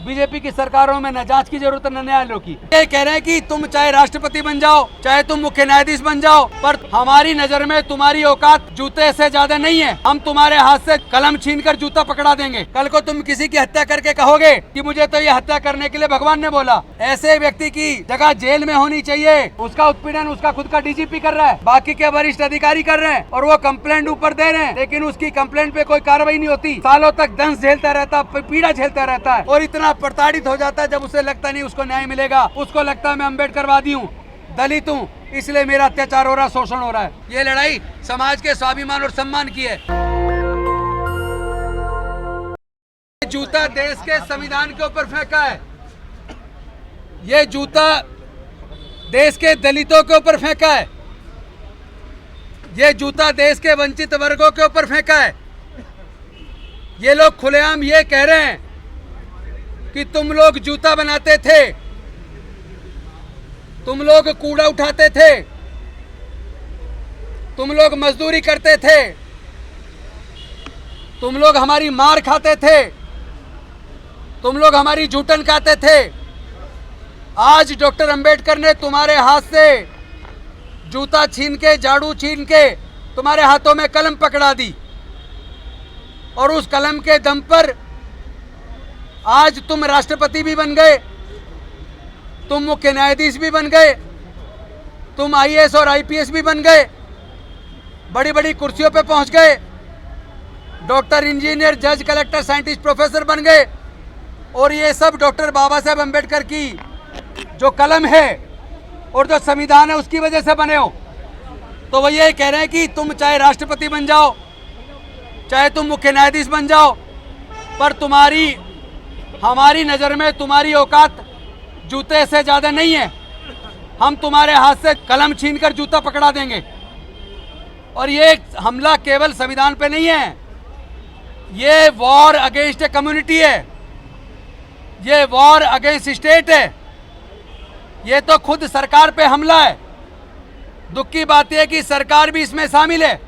BJP की सरकारों में न जांच की जरूरत न न्यायालयों की। ये कह रहे हैं कि तुम चाहे राष्ट्रपति बन जाओ, चाहे तुम मुख्य न्यायाधीश बन जाओ, पर हमारी नजर में तुम्हारी औकात जूते से ज्यादा नहीं है। हम तुम्हारे हाथ से कलम छीनकर जूता पकड़ा देंगे। कल को तुम किसी की हत्या करके कहोगे कि मुझे तो ये हत्या करने के लिए भगवान ने बोला। ऐसे व्यक्ति की जगह जेल में होनी चाहिए। उसका उत्पीड़न उसका खुद का डीजीपी कर रहा है, बाकी के वरिष्ठ अधिकारी कर रहे हैं और वो कंप्लेंट ऊपर दे रहे हैं, लेकिन उसकी कंप्लेंट पे कोई कार्रवाई नहीं होती। सालों तक दंश झेलता रहता, पीड़ा झेलता रहता है और इतना प्रताड़ित हो जाता है जब उसे लगता नहीं उसको न्याय मिलेगा। उसको लगता है मैं अम्बेडकरवादी हूँ, दलित हूँ, इसलिए मेरा अत्याचार हो रहा है, शोषण हो रहा है। ये लड़ाई समाज के स्वाभिमान और सम्मान की है। जूता देश के संविधान के ऊपर फेंका है, ये जूता देश के दलितों के ऊपर फेंका है, ये जूता देश के वंचित वर्गों के ऊपर फेंका है। ये लोग खुलेआम ये कह रहे हैं कि तुम लोग जूता बनाते थे, तुम लोग कूड़ा उठाते थे, तुम लोग मजदूरी करते थे, तुम लोग हमारी मार खाते थे, तुम लोग हमारी जूठन खाते थे। आज डॉक्टर अंबेडकर ने तुम्हारे हाथ से जूता छीन के, झाड़ू छीन के तुम्हारे हाथों में कलम पकड़ा दी और उस कलम के दम पर आज तुम राष्ट्रपति भी बन गए, तुम मुख्य न्यायाधीश भी बन गए, तुम आईएएस और आईपीएस भी बन गए, बड़ी बड़ी कुर्सियों पे पहुंच गए, डॉक्टर, इंजीनियर, जज, कलेक्टर, साइंटिस्ट, प्रोफेसर बन गए। और ये सब डॉक्टर बाबा साहेब अम्बेडकर की जो कलम है और जो संविधान है उसकी वजह से बने हो। तो वो ये कह रहे हैं कि तुम चाहे राष्ट्रपति बन जाओ, चाहे तुम मुख्य न्यायाधीश बन जाओ, पर हमारी नज़र में तुम्हारी औकात जूते से ज़्यादा नहीं है। हम तुम्हारे हाथ से कलम छीनकर जूता पकड़ा देंगे। और ये हमला केवल संविधान पे नहीं है, ये वॉर अगेंस्ट ए कम्युनिटी है, ये वॉर अगेंस्ट स्टेट है, ये तो खुद सरकार पे हमला है। दुख की बात यह है कि सरकार भी इसमें शामिल है।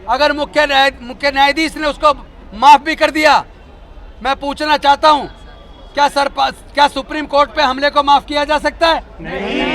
अगर मुख्य न्यायाधीश ने उसको माफ भी कर दिया, मैं पूछना चाहता हूं, क्या सुप्रीम कोर्ट पे हमले को माफ किया जा सकता है? नहीं।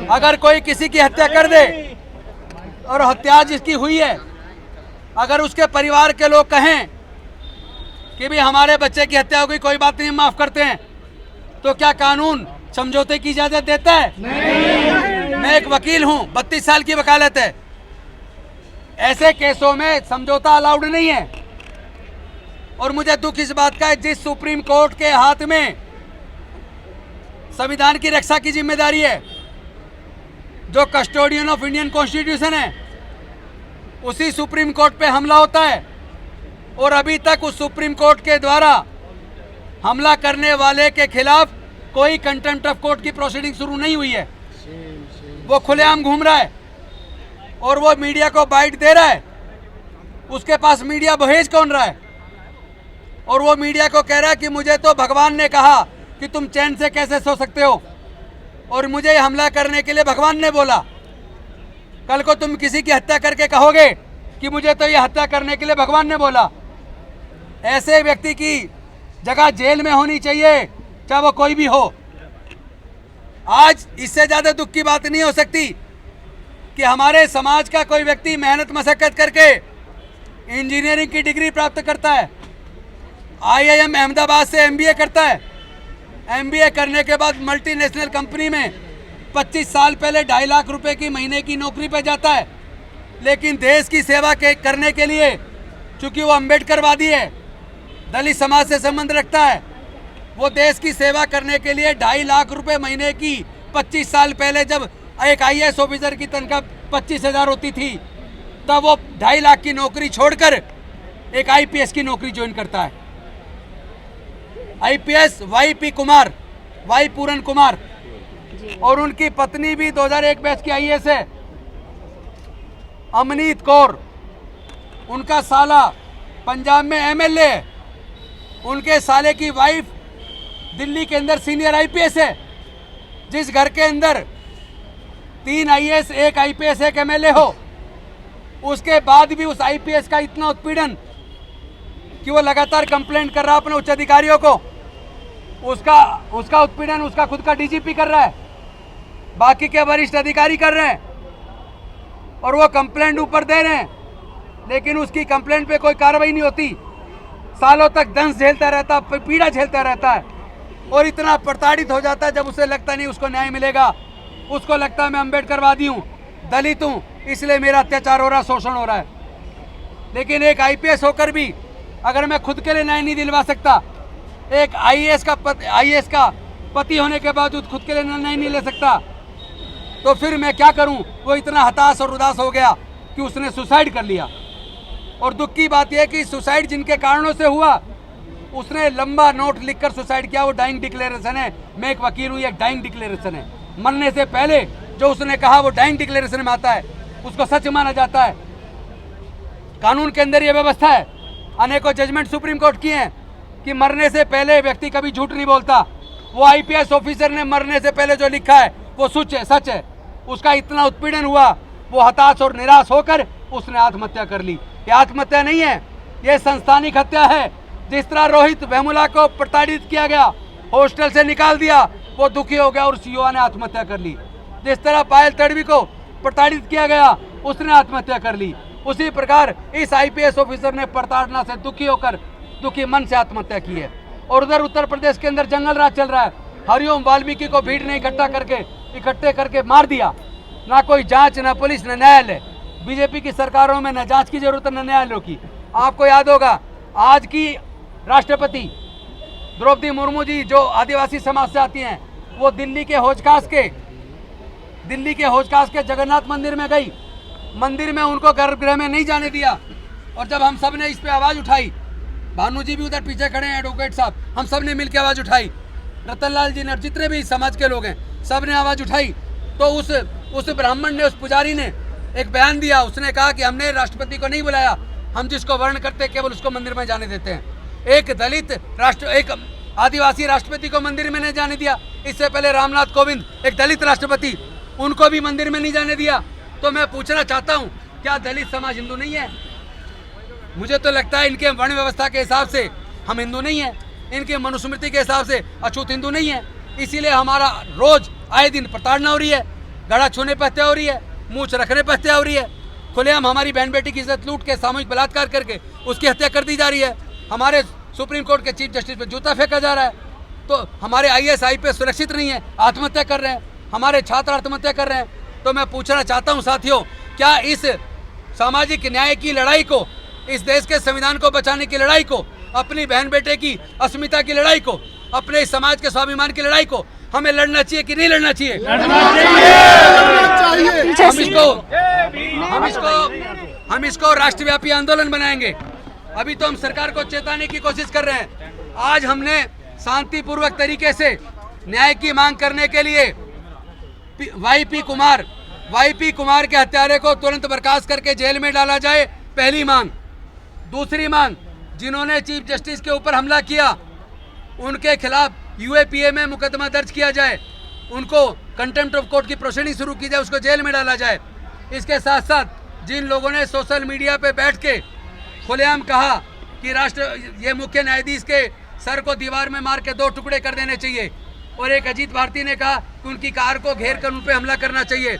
अगर कोई किसी की हत्या कर दे और हत्या जिसकी हुई है, अगर उसके परिवार के लोग कहें कि भी हमारे बच्चे की हत्या हो गई, कोई बात नहीं, माफ करते हैं, तो क्या कानून समझौते की इजाजत देता है? नहीं। मैं एक वकील हूं, 32 साल की वकालत है। ऐसे केसों में समझौता अलाउड नहीं है। और मुझे दुख इस बात का है, जिस सुप्रीम कोर्ट के हाथ में संविधान की रक्षा की जिम्मेदारी है, जो कस्टोडियन ऑफ इंडियन कॉन्स्टिट्यूशन है, उसी सुप्रीम कोर्ट पे हमला होता है। और अभी तक उस सुप्रीम कोर्ट के द्वारा हमला करने वाले के खिलाफ कोई कंटेम्प्ट ऑफ कोर्ट की प्रोसीडिंग शुरू नहीं हुई है। वो खुलेआम घूम रहा है और वो मीडिया को बाइट दे रहा है। उसके पास मीडिया भेज कौन रहा है? और वो मीडिया को कह रहा है कि मुझे तो भगवान ने कहा कि तुम चैन से कैसे सो सकते हो, और मुझे हमला करने के लिए भगवान ने बोला। कल को तुम किसी की हत्या करके कहोगे कि मुझे तो ये हत्या करने के लिए भगवान ने बोला। ऐसे व्यक्ति की जगह जेल में होनी चाहिए, चाहे वो कोई भी हो। आज इससे ज़्यादा दुख की बात नहीं हो सकती कि हमारे समाज का कोई व्यक्ति मेहनत मशक्कत करके इंजीनियरिंग की डिग्री प्राप्त करता है, आईआईएम अहमदाबाद से एमबीए करता है, एमबीए करने के बाद मल्टीनेशनल कंपनी में 25 साल पहले 2.5 लाख रुपए की महीने की नौकरी पे जाता है। लेकिन देश की सेवा करने के लिए, चूंकि वो अम्बेडकरवादी है, दलित समाज से संबंध रखता है, वो देश की सेवा करने के लिए 2.5 लाख रुपए महीने की 25 साल पहले जब एक आईएएस ऑफिसर की तनख्वाह 25,000 होती थी, तब वो 2.5 लाख की नौकरी छोड़कर एक आईपीएस की नौकरी ज्वाइन करता है। आईपीएस वाई पूरन कुमार, और उनकी पत्नी भी 2001 बैच की आईएएस है, अमनीत कौर। उनका साला पंजाब में एमएलए है, उनके साले की वाइफ दिल्ली के अंदर सीनियर आईपीएस है। जिस घर के अंदर 3 आईएएस, 1 आईपीएस, 1 एमएलए हो, उसके बाद भी उस आईपीएस का इतना उत्पीड़न कि वो लगातार कंप्लेंट कर रहा है अपने उच्च अधिकारियों को, उसका उत्पीड़न उसका खुद का डीजीपी कर रहा है, बाकी के वरिष्ठ अधिकारी कर रहे हैं, और वो कंप्लेंट ऊपर दे रहे हैं, लेकिन उसकी कंप्लेंट पे कोई कार्रवाई नहीं होती। सालों तक दंश झेलता रहता, पीड़ा झेलता रहता है, और इतना प्रताड़ित हो जाता है जब उसे लगता नहीं उसको न्याय मिलेगा। उसको लगता है मैं अम्बेडकरवादी हूँ, दलित हूँ, इसलिए मेरा अत्याचार हो रहा है, शोषण हो रहा है। लेकिन एक आईपीएस होकर भी अगर मैं खुद के लिए न्याय नहीं दिलवा सकता, एक आईएएस का पति होने के बावजूद खुद के लिए न्याय नहीं ले सकता, तो फिर मैं क्या करूं। वो इतना हताश और उदास हो गया कि उसने सुसाइड कर लिया। और दुख की बात यह कि सुसाइड जिनके कारणों से हुआ, उसने लंबा नोट लिखकर सुसाइड किया। वो डाइंग डिक्लेरेशन है। मैं एक वकील हूँ, एक डाइंग डिक्लेरेशन है। मरने से पहले जो उसने कहा वो डाइंग डिक्लेरेशन में आता है, उसको सच माना जाता है। कानून के अंदर यह व्यवस्था है, अनेकों जजमेंट सुप्रीम कोर्ट की हैं कि मरने से पहले व्यक्ति कभी झूठ नहीं बोलता। वो आईपीएस ऑफिसर ने मरने से पहले जो लिखा है वो सच है। उसका इतना उत्पीड़न हुआ, वो हताश और निराश होकर उसने आत्महत्या कर ली। ये आत्महत्या नहीं है, ये संस्थानिक हत्या है। जिस तरह रोहित वेमुला को प्रताड़ित किया गया, हॉस्टल से निकाल दिया, वो दुखी हो गया और उस युवा ने आत्महत्या कर ली। जिस तरह पायल तड़वी को प्रताड़ित किया गया, उसने आत्महत्या कर ली। उसी प्रकार इस आईपीएस ऑफिसर ने प्रताड़ना से दुखी होकर दुखी मन से आत्महत्या की है। और उधर उत्तर प्रदेश के अंदर जंगल राज चल रहा है। हरिओम वाल्मीकि को भीड़ ने इकट्ठे करके मार दिया। ना कोई जांच, ना पुलिस, ना न्यायालय। बीजेपी की सरकारों में न जांच की जरूरत, न न्यायालयों की। आपको याद होगा आज की राष्ट्रपति द्रौपदी मुर्मू जी जो आदिवासी समाज से आती हैं, वो दिल्ली के होजकास के जगन्नाथ मंदिर में गई। मंदिर में उनको गर्भगृह में नहीं जाने दिया। और जब हम सब ने इस पे आवाज़ उठाई, भानु जी भी उधर पीछे खड़े हैं, एडवोकेट साहब, हम सब ने मिलकर आवाज़ उठाई, रतनलाल जी ने, जितने भी समाज के लोग हैं सब ने आवाज़ उठाई। तो उस ब्राह्मण ने, उस पुजारी ने एक बयान दिया। उसने कहा कि हमने राष्ट्रपति को नहीं बुलाया, हम जिसको वर्ण करते हैं केवल उसको मंदिर में जाने देते हैं। एक आदिवासी राष्ट्रपति को मंदिर में नहीं जाने दिया। इससे पहले रामनाथ कोविंद, एक दलित राष्ट्रपति, उनको भी मंदिर में नहीं जाने दिया। तो मैं पूछना चाहता हूँ, क्या दलित समाज हिंदू नहीं है? मुझे तो लगता है इनके वर्ण व्यवस्था के हिसाब से हम हिंदू नहीं है, इनके मनुस्मृति के हिसाब से अछूत हिंदू नहीं है। इसीलिए हमारा रोज आए दिन प्रताड़ना हो रही है, गला छूने पर हत्या हो रही है, मूछ रखने पर हत्या हो रही है, खुलेआम हमारी बहन बेटी की इज्जत लूट के सामूहिक बलात्कार करके उसकी हत्या कर दी जा रही है। हमारे सुप्रीम कोर्ट के चीफ जस्टिस पे जूता फेंका जा रहा है। तो हमारे आईएएस आईपीएस सुरक्षित नहीं है, आत्महत्या कर रहे हैं, हमारे छात्र आत्महत्या कर रहे हैं। तो मैं पूछना चाहता हूं साथियों, क्या इस सामाजिक न्याय की लड़ाई को, इस देश के संविधान को बचाने की लड़ाई को, अपनी बहन बेटे की अस्मिता की लड़ाई को, अपने इस समाज के स्वाभिमान की लड़ाई को हमें लड़ना चाहिए कि नहीं लड़ना चाहिए? हम इसको राष्ट्रव्यापी आंदोलन बनाएंगे। अभी तो हम सरकार को चेताने की कोशिश कर रहे हैं। आज हमने शांतिपूर्वक तरीके से न्याय की मांग करने के लिए वाईपी कुमार के हत्यारे को तुरंत बर्खास्त करके जेल में डाला जाए, पहली मांग। दूसरी मांग, जिन्होंने चीफ जस्टिस के ऊपर हमला किया उनके खिलाफ यूएपीए में मुकदमा दर्ज किया जाए, उनको कंटेम्प्ट ऑफ कोर्ट की प्रोसीडिंग शुरू की जाए, उसको जेल में डाला जाए। इसके साथ साथ जिन लोगों ने सोशल मीडिया पे बैठ के खुलेआम कहा कि ये मुख्य न्यायाधीश के सर को दीवार में मार के 2 टुकड़े कर देने चाहिए, और एक अजीत भारती ने कहा कि उनकी कार को घेर कर उन पर हमला करना चाहिए,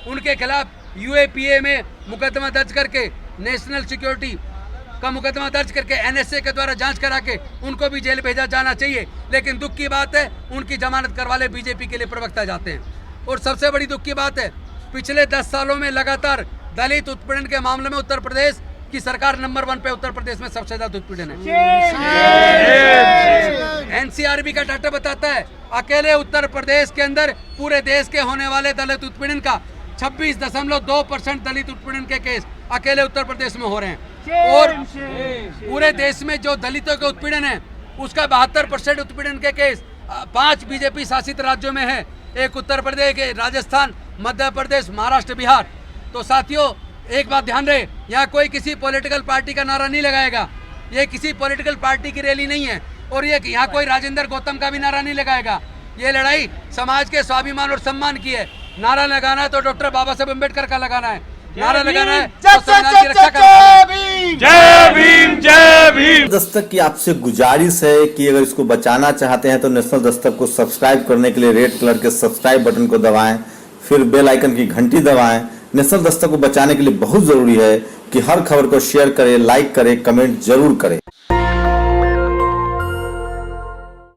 उनके खिलाफ यूएपीए में मुकदमा दर्ज करके, नेशनल सिक्योरिटी का मुकदमा दर्ज करके एनएसए के द्वारा जांच करा के उनको भी जेल भेजा जाना चाहिए। लेकिन दुख की बात है, उनकी जमानत करवा ले बीजेपी के लिए प्रवक्ता जाते हैं। और सबसे बड़ी दुख की बात है, पिछले 10 सालों में लगातार दलित उत्पीड़न के मामले में उत्तर प्रदेश की सरकार नंबर 1 पे, उत्तर प्रदेश में सबसे ज्यादा उत्पीड़न है। एनसीआरबी का डाटा बताता है अकेले उत्तर प्रदेश के अंदर पूरे देश के होने वाले दलित उत्पीड़न का 26.2% दलित उत्पीड़न के केस अकेले उत्तर प्रदेश में हो रहे हैं। और पूरे देश में जो दलितों के उत्पीड़न है उसका 72% उत्पीड़न के केस 5 बीजेपी शासित राज्यों में है। एक उत्तर प्रदेश, राजस्थान, मध्य प्रदेश, महाराष्ट्र, बिहार। तो साथियों एक बात ध्यान रहे, यहाँ कोई किसी पॉलिटिकल पार्टी का नारा नहीं लगाएगा, ये किसी पॉलिटिकल पार्टी की रैली नहीं है, और ये यहाँ कोई राजेंद्र गौतम का भी नारा नहीं लगाएगा। ये लड़ाई समाज के स्वाभिमान और सम्मान की है। नारा लगाना है तो डॉक्टर बाबा साहब अम्बेडकर का लगाना है, नारा लगाना है और संविधान की रक्षा करना है। जय भीम जय भीम। दस्तक की आपसे गुजारिश है कि अगर इसको बचाना चाहते हैं तो नेशनल दस्तक को सब्सक्राइब करने के लिए रेड कलर के सब्सक्राइब बटन को दबाएं, फिर बेल आइकन की घंटी दबाएं। नेशनल दस्तक को बचाने के लिए बहुत जरूरी है कि हर खबर को शेयर करें, लाइक करें, कमेंट जरूर करें।